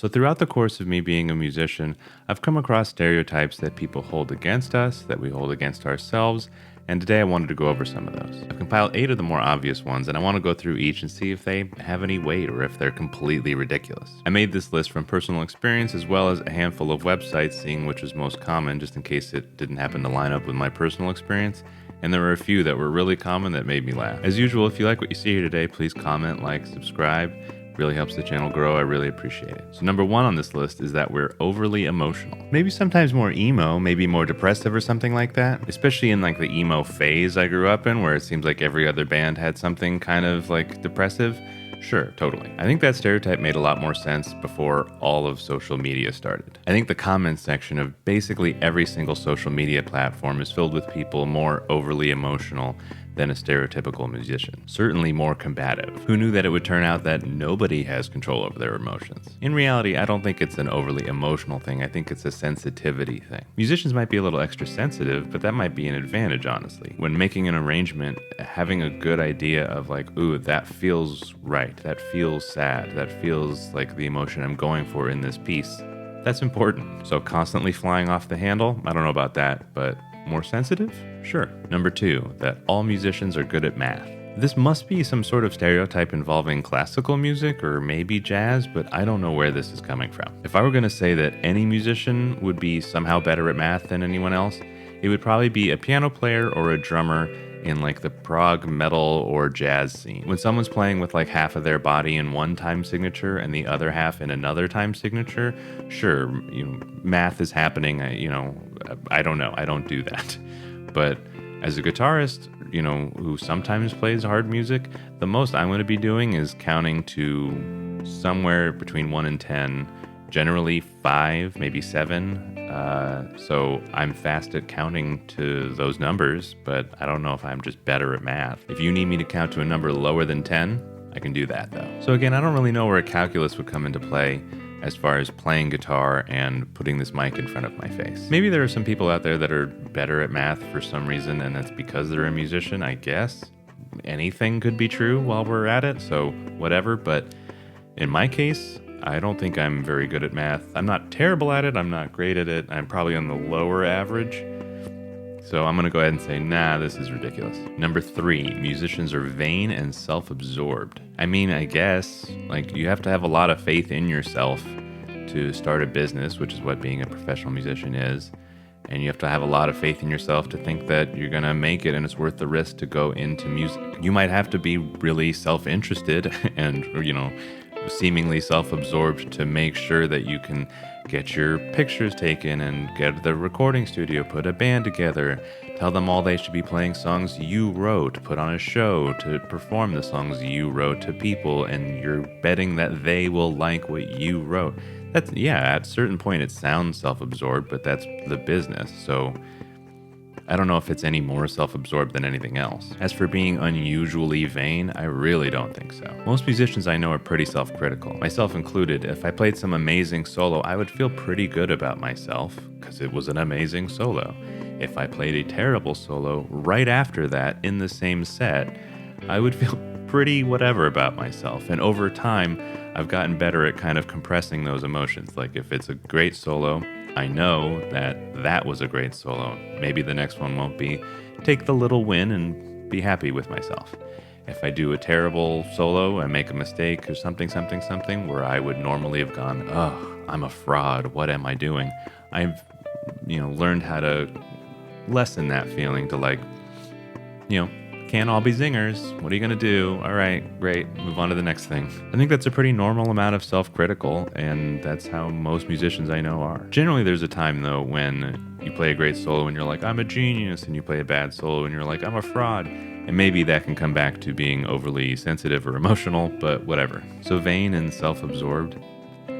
So throughout the course of me being a musician, I've come across stereotypes that people hold against us, that we hold against ourselves, and today I wanted to go over some of those. I've compiled 8 of the more obvious ones, and I want to go through each and see if they have any weight or if they're completely ridiculous. I made this list from personal experience as well as a handful of websites, seeing which was most common, just in case it didn't happen to line up with my personal experience. And there were a few that were really common that made me laugh. As usual, if you like what you see here today, please comment, like, subscribe. Really helps the channel grow. I really appreciate it. So number 1 on this list is that we're overly emotional. Maybe sometimes more emo, maybe more depressive or something like that. Especially in like the emo phase I grew up in, where it seems like every other band had something kind of like depressive. Sure, totally. I think that stereotype made a lot more sense before all of social media started. I think the comments section of basically every single social media platform is filled with people more overly emotional than a stereotypical musician. Certainly more combative. Who knew that it would turn out that nobody has control over their emotions? In reality, I don't think it's an overly emotional thing. I think it's a sensitivity thing. Musicians might be a little extra sensitive, but that might be an advantage, honestly. When making an arrangement, having a good idea of like, ooh, that feels right, that feels sad, that feels like the emotion I'm going for in this piece, that's important. So constantly flying off the handle, I don't know about that, but more sensitive? Sure. Number 2, that all musicians are good at math. This must be some sort of stereotype involving classical music or maybe jazz, but I don't know where this is coming from. If I were going to say that any musician would be somehow better at math than anyone else, it would probably be a piano player or a drummer in like the prog metal or jazz scene. When someone's playing with like half of their body in one time signature and the other half in another time signature, sure, math is happening. I don't know. I don't do that. But as a guitarist, who sometimes plays hard music, the most I'm going to be doing is counting to somewhere between 1 and 10, generally 5, maybe 7. So I'm fast at counting to those numbers, but I don't know if I'm just better at math. If you need me to count to a number lower than 10, I can do that though. So again, I don't really know where calculus would come into play as far as playing guitar and putting this mic in front of my face. Maybe there are some people out there that are better at math for some reason, and that's because they're a musician, I guess. Anything could be true while we're at it, so whatever. But in my case, I don't think I'm very good at math. I'm not terrible at it. I'm not great at it. I'm probably on the lower average. So I'm going to go ahead and say, nah, this is ridiculous. Number 3, musicians are vain and self-absorbed. I mean, I guess, like, you have to have a lot of faith in yourself to start a business, which is what being a professional musician is. And you have to have a lot of faith in yourself to think that you're going to make it and it's worth the risk to go into music. You might have to be really self-interested and, seemingly self-absorbed to make sure that you can get your pictures taken and get the recording studio, put a band together, tell them all they should be playing songs you wrote, put on a show to perform the songs you wrote to people, and you're betting that they will like what you wrote. At a certain point it sounds self-absorbed, but that's the business. So I don't know if it's any more self-absorbed than anything else. As for being unusually vain, I really don't think so. Most musicians I know are pretty self-critical, myself included. If I played some amazing solo, I would feel pretty good about myself because it was an amazing solo. If I played a terrible solo right after that in the same set, I would feel pretty whatever about myself. And over time, I've gotten better at kind of compressing those emotions. Like if it's a great solo, I know that was a great solo. Maybe the next one won't be. Take the little win and be happy with myself. If I do a terrible solo and make a mistake or something where I would normally have gone, oh, I'm a fraud, what am I doing? I've, learned how to lessen that feeling to like, can't all be zingers. What are you going to do? All right, great. Move on to the next thing. I think that's a pretty normal amount of self-critical, and that's how most musicians I know are. Generally, there's a time, though, when you play a great solo and you're like, I'm a genius, and you play a bad solo and you're like, I'm a fraud. And maybe that can come back to being overly sensitive or emotional, but whatever. So vain and self-absorbed,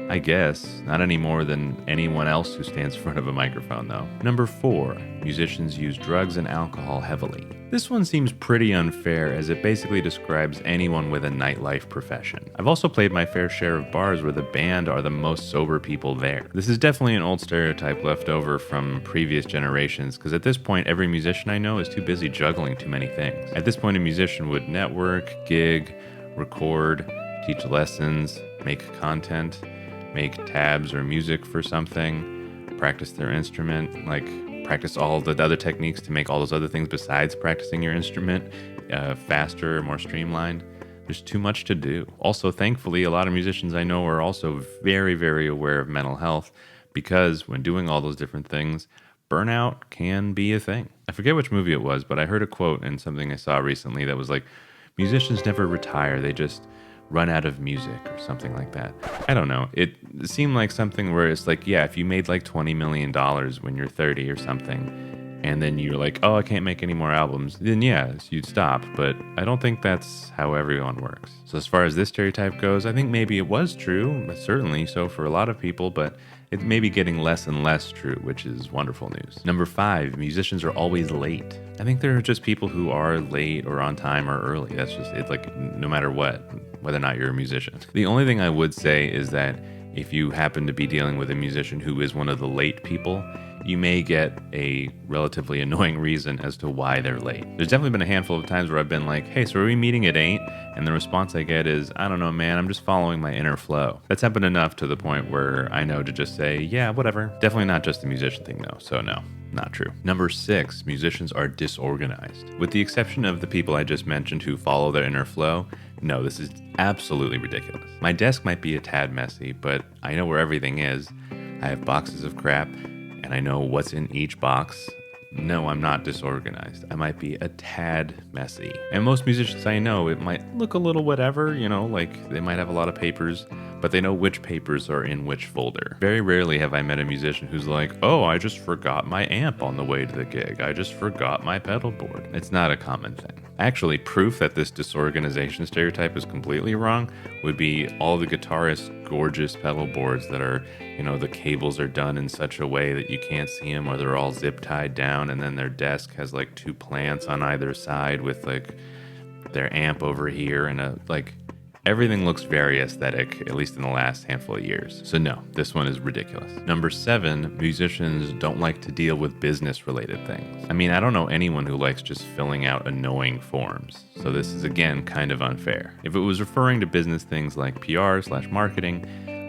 I guess, not any more than anyone else who stands in front of a microphone, though. Number 4, musicians use drugs and alcohol heavily. This one seems pretty unfair, as it basically describes anyone with a nightlife profession. I've also played my fair share of bars where the band are the most sober people there. This is definitely an old stereotype left over from previous generations, because at this point, every musician I know is too busy juggling too many things. At this point, a musician would network, gig, record, teach lessons, make content. make tabs or music for something, practice their instrument, like practice all the other techniques to make all those other things besides practicing your instrument faster, more streamlined. There's too much to do. Also, thankfully, a lot of musicians I know are also very, very aware of mental health because when doing all those different things, burnout can be a thing. I forget which movie it was, but I heard a quote in something I saw recently that was like, musicians never retire, they just run out of music or something like that. I don't know. It seemed like something where it's like, yeah, if you made like $20 million when you're 30 or something, and then you're like, oh, I can't make any more albums, then yes, you'd stop. But I don't think that's how everyone works. So as far as this stereotype goes, I think maybe it was true, certainly so for a lot of people, but it may be getting less and less true, which is wonderful news. Number 5, musicians are always late. I think there are just people who are late or on time or early. That's just it, like no matter what, whether or not you're a musician. The only thing I would say is that if you happen to be dealing with a musician who is one of the late people, you may get a relatively annoying reason as to why they're late. There's definitely been a handful of times where I've been like, hey, so are we meeting at 8? And the response I get is, I don't know, man, I'm just following my inner flow. That's happened enough to the point where I know to just say, yeah, whatever. Definitely not just a musician thing though, so no. Not true. Number 6, musicians are disorganized. With the exception of the people I just mentioned who follow their inner flow, no, this is absolutely ridiculous. My desk might be a tad messy, but I know where everything is. I have boxes of crap, and I know what's in each box. No, I'm not disorganized. I might be a tad messy. And most musicians I know, it might look a little whatever, like they might have a lot of papers, but they know which papers are in which folder. Very rarely have I met a musician who's like, oh, I just forgot my amp on the way to the gig. I just forgot my pedal board. It's not a common thing. Actually, proof that this disorganization stereotype is completely wrong would be all the guitarists' gorgeous pedal boards that are, the cables are done in such a way that you can't see them, or they're all zip tied down, and then their desk has like 2 plants on either side with like their amp over here, and everything looks very aesthetic, at least in the last handful of years. So no, this one is ridiculous. Number 7, musicians don't like to deal with business-related things. I mean, I don't know anyone who likes just filling out annoying forms. So this is, again, kind of unfair. If it was referring to business things like PR/marketing,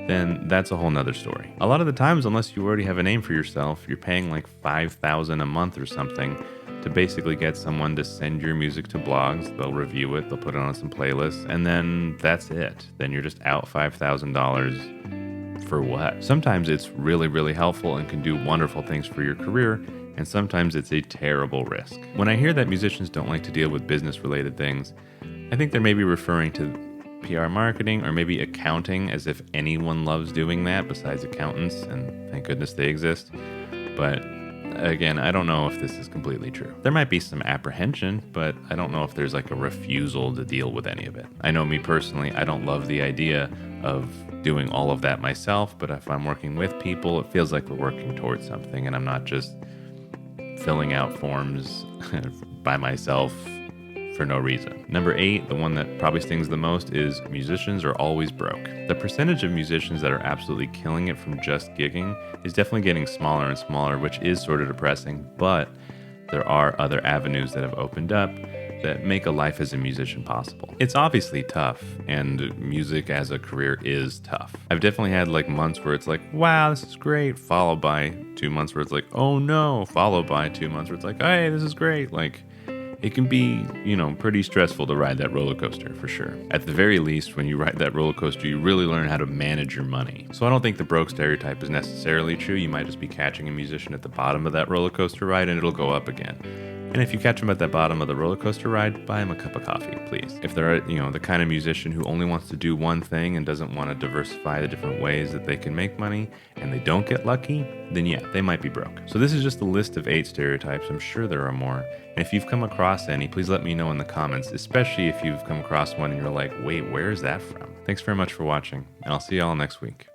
then that's a whole nother story. A lot of the times, unless you already have a name for yourself, you're paying like $5,000 a month or something to basically get someone to send your music to blogs. They'll review it, they'll put it on some playlists, and then that's it. Then you're just out $5,000 for what? Sometimes it's really, really helpful and can do wonderful things for your career, and sometimes it's a terrible risk. When I hear that musicians don't like to deal with business-related things, I think they're maybe referring to PR marketing or maybe accounting, as if anyone loves doing that besides accountants, and thank goodness they exist. But again, I don't know if this is completely true. There might be some apprehension, but I don't know if there's like a refusal to deal with any of it. I know me personally, I don't love the idea of doing all of that myself, but if I'm working with people, it feels like we're working towards something and I'm not just filling out forms by myself for no reason. Number 8, the one that probably stings the most, is musicians are always broke. The percentage of musicians that are absolutely killing it from just gigging is definitely getting smaller and smaller, which is sort of depressing, but there are other avenues that have opened up that make a life as a musician possible. It's obviously tough, and music as a career is tough. I've definitely had like months where it's like, wow, this is great, followed by 2 months where it's like, oh no, followed by 2 months where it's like, hey, this is great. Like, it can be, pretty stressful to ride that roller coaster for sure. At the very least, when you ride that roller coaster, you really learn how to manage your money. So I don't think the broke stereotype is necessarily true. You might just be catching a musician at the bottom of that roller coaster ride and it'll go up again. And if you catch them at the bottom of the roller coaster ride, buy them a cup of coffee, please. If they're, the kind of musician who only wants to do one thing and doesn't want to diversify the different ways that they can make money, and they don't get lucky, then yeah, they might be broke. So this is just a list of 8 stereotypes. I'm sure there are more. And if you've come across any, please let me know in the comments, especially if you've come across one and you're like, wait, where is that from? Thanks very much for watching, and I'll see y'all next week.